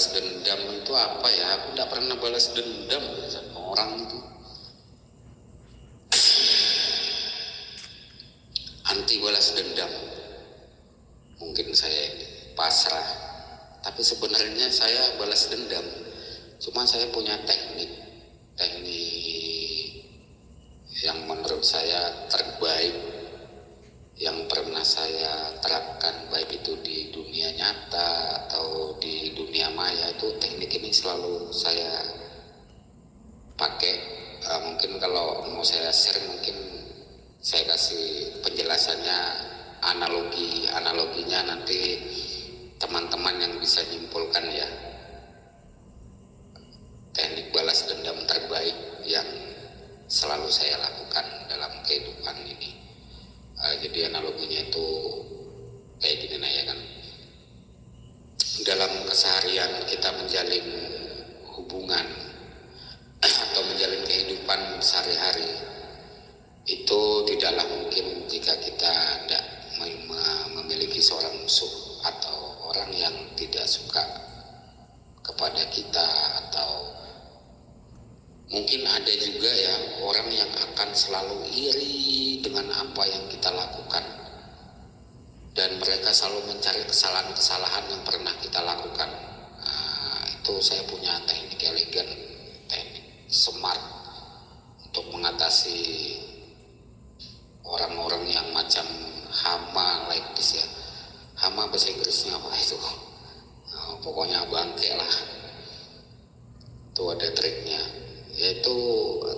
balas dendam itu apa ya? Aku tidak pernah balas dendam sama orang itu. Anti balas dendam. Mungkin saya pasrah, tapi sebenarnya saya balas dendam. Cuma saya punya teknik yang menurut saya terbaik, yang pernah saya terapkan baik itu di dunia nyata atau di dunia maya. Itu teknik ini selalu saya pakai. Mungkin kalau mau saya share, mungkin saya kasih penjelasannya, analoginya nanti teman-teman yang bisa nyimpulkan ya. Teknik balas dendam terbaik yang selalu saya lakukan dalam kehidupan ini. Jadi analoginya itu kayak gini ya kan. Dalam keseharian kita menjalin hubungan atau menjalin kehidupan sehari-hari, itu tidaklah mungkin jika kita tidak memiliki seorang musuh atau orang yang tidak suka kepada kita, atau mungkin ada juga ya orang yang akan selalu iri dengan apa yang kita lakukan, dan mereka selalu mencari kesalahan-kesalahan yang pernah kita lakukan. Itu saya punya teknik elegan, teknik smart untuk mengatasi orang-orang yang macam hama like this ya. Hama bahasa Inggrisnya apa itu? Pokoknya bangke lah. Itu ada triknya. Yaitu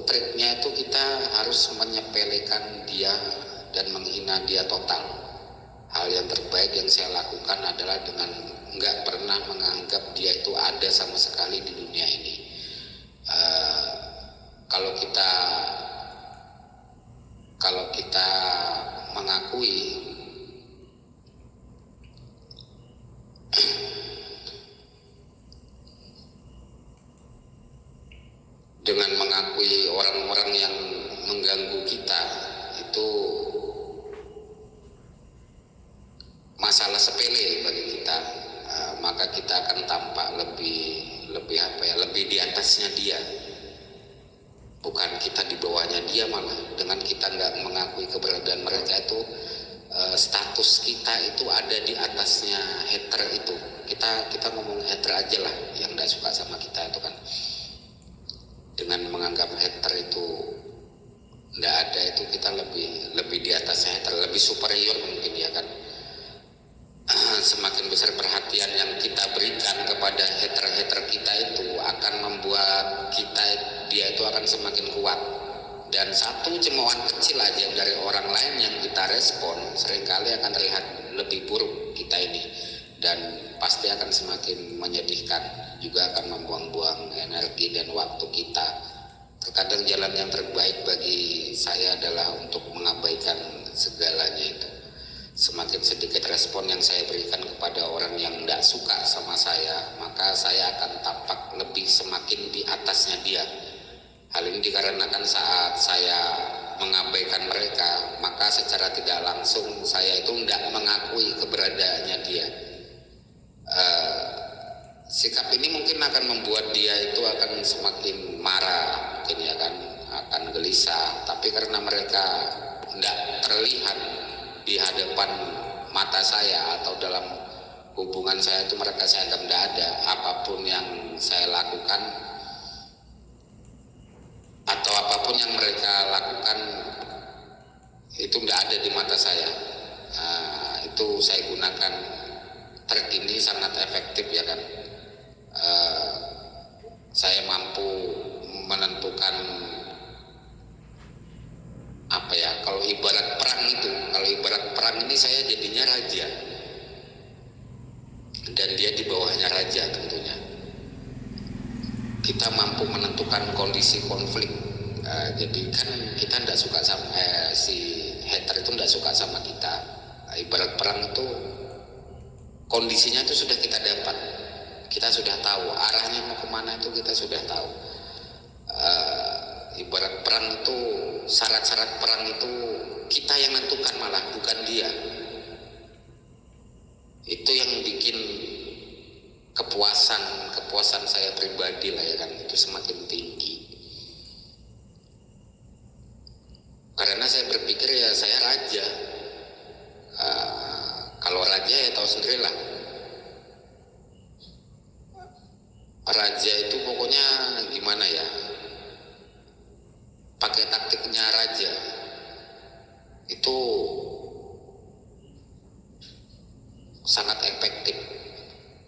triknya itu kita harus menyepelekan dia dan menghina dia total. Hal yang terbaik yang saya lakukan adalah dengan nggak pernah menganggap dia itu ada sama sekali di dunia ini. Kalau kita mengakui dengan mengakui orang-orang yang mengganggu kita itu masalah sepele bagi kita, maka kita akan tampak lebih di atasnya dia, bukan kita di bawahnya dia. Malah dengan kita nggak mengakui keberadaan mereka itu, status kita itu ada di atasnya hater itu. Kita ngomong hater aja lah, yang nggak suka sama kita itu kan. Dengan menganggap hater itu nggak ada, itu kita lebih di atas hater, lebih superior mungkin ya kan. Semakin besar perhatian yang kita berikan kepada hater-hater kita itu akan membuat dia itu akan semakin kuat. Dan satu cemoohan kecil aja dari orang lain yang kita respon seringkali akan terlihat lebih buruk kita ini, dan pasti akan semakin menyedihkan, juga akan membuang-buang energi dan waktu kita. Terkadang jalan yang terbaik bagi saya adalah untuk mengabaikan segalanya itu. Semakin sedikit respon yang saya berikan kepada orang yang tidak suka sama saya, maka saya akan tampak lebih semakin di atasnya dia. Hal ini dikarenakan saat saya mengabaikan mereka, maka secara tidak langsung saya itu tidak mengakui keberadaannya dia. Sikap ini mungkin akan membuat dia itu akan semakin marah, mungkin ya kan, akan gelisah. Tapi karena mereka tidak terlihat di hadapan mata saya atau dalam hubungan saya itu, mereka saya anggap tidak ada. Apapun yang saya lakukan atau apapun yang mereka lakukan itu tidak ada di mata saya. Itu saya gunakan trik ini sangat efektif ya kan. Saya mampu menentukan apa ya, kalau ibarat perang ini saya jadinya raja dan dia di bawahnya raja tentunya. Kita mampu menentukan kondisi konflik. Jadi kan kita tidak suka sama si hater itu tidak suka sama kita. Ibarat perang itu kondisinya itu sudah kita dapat, kita sudah tahu arahnya mau kemana, itu kita sudah tahu. Ibarat perang itu, syarat-syarat perang itu kita yang menentukan, malah bukan dia. Itu yang bikin kepuasan saya pribadi lah ya kan, itu semakin tinggi. Karena saya berpikir ya saya raja. Kalau raja ya tahu sendiri lah. Raja itu pokoknya gimana ya, pakai taktiknya raja itu sangat efektif.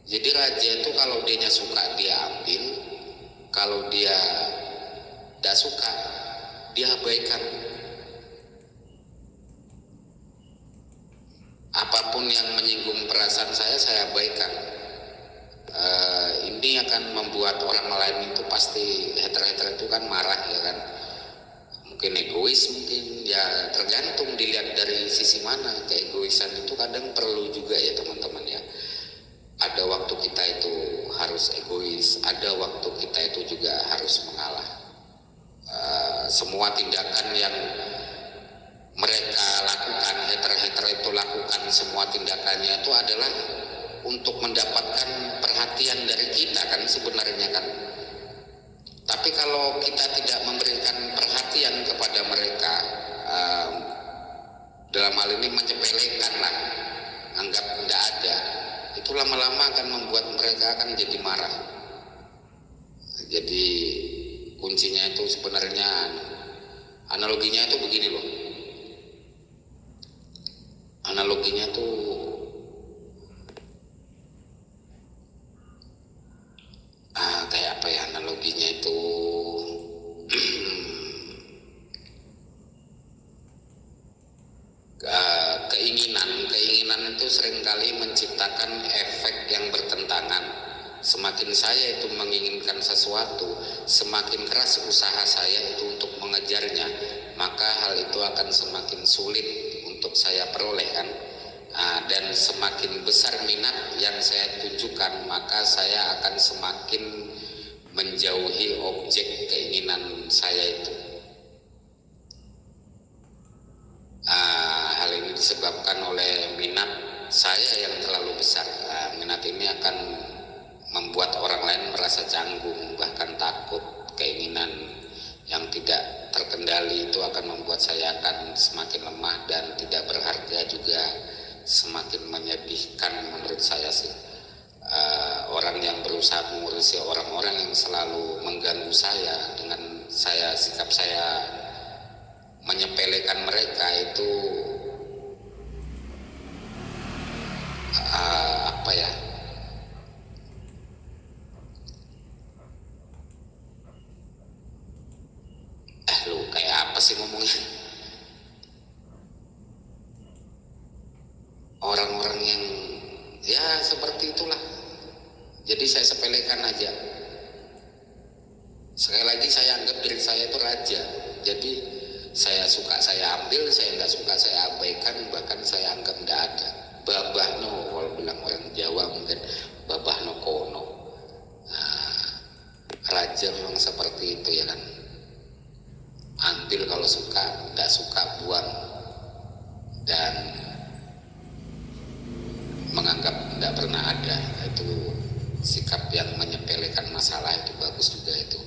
Jadi raja itu kalau dia suka dia ambil, kalau dia tidak suka dia abaikan. Apapun yang menyinggung perasaan saya abaikan. Ini akan membuat orang lain itu pasti, hater-hater itu kan marah ya kan, mungkin egois, mungkin ya tergantung dilihat dari sisi mana. Keegoisan itu kadang perlu juga ya teman-teman ya. Ada waktu kita itu harus egois, ada waktu kita itu juga harus mengalah. Semua tindakan yang mereka lakukan, hater-hater itu lakukan, semua tindakannya itu adalah untuk mendapatkan perhatian dari kita kan sebenarnya kan. Tapi kalau kita tidak memberikan perhatian kepada mereka, dalam hal ini menyepelekan lah, anggap tidak ada, itu lama-lama akan membuat mereka akan jadi marah. Jadi kuncinya itu sebenarnya, analoginya itu begini loh. Analoginya tuh kayak apa ya analoginya itu? Keinginan itu seringkali menciptakan efek yang bertentangan. Semakin saya itu menginginkan sesuatu, semakin keras usaha saya itu untuk mengejarnya, maka hal itu akan semakin sulit untuk saya peroleh kan. Dan semakin besar minat yang saya tunjukkan, maka saya akan semakin menjauhi objek keinginan saya itu. Hal ini disebabkan oleh minat saya yang terlalu besar. Minat ini akan membuat orang lain merasa canggung, bahkan takut. Keinginan yang tidak terkendali itu akan membuat saya akan semakin lemah dan tidak berharga juga, semakin menyedihkan menurut saya sih. Orang yang berusaha mengurusi orang-orang yang selalu mengganggu saya dengan sikap saya menyepelekan mereka itu apa ya, lu kayak apa sih ngomongnya, orang-orang yang ya seperti itulah. Jadi saya sepelekan aja. Sekali lagi saya anggap diri saya itu raja. Jadi saya suka saya ambil, saya nggak suka saya abaikan, bahkan saya anggap tidak ada. Babahno, kalau bilang orang Jawa mungkin babahno kono. Raja memang seperti itu ya kan. Ambil kalau suka, nggak suka buang, dan menganggap tidak pernah ada. Itu sikap yang menyepelekan masalah, itu bagus juga itu.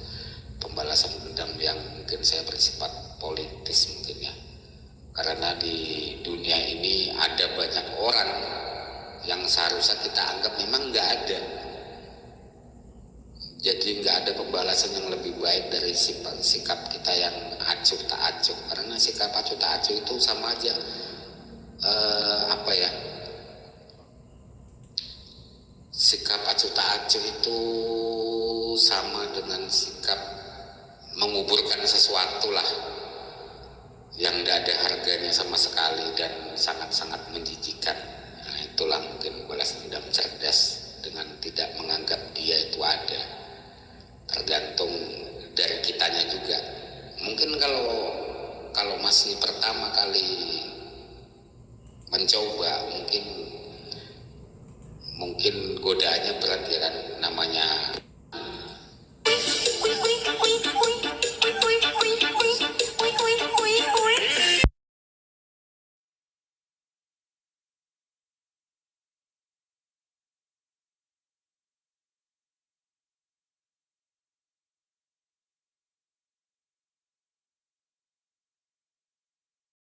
Pembalasan dendam yang mungkin saya bersifat politis mungkin ya, karena di dunia ini ada banyak orang yang seharusnya kita anggap memang nggak ada. Jadi nggak ada pembalasan yang lebih baik dari sikap kita yang acuh tak acuh. Karena sikap acuh tak acuh itu sama aja apa ya, sikap acuh tak acuh itu sama dengan sikap menguburkan sesuatu lah yang tidak ada harganya sama sekali dan sangat-sangat menjijikan. Nah, itulah mungkin balas dendam cerdas, dengan tidak menganggap dia itu ada. Tergantung dari kitanya juga. Mungkin kalau masih pertama kali mencoba, mungkin godaannya berat ya kan, namanya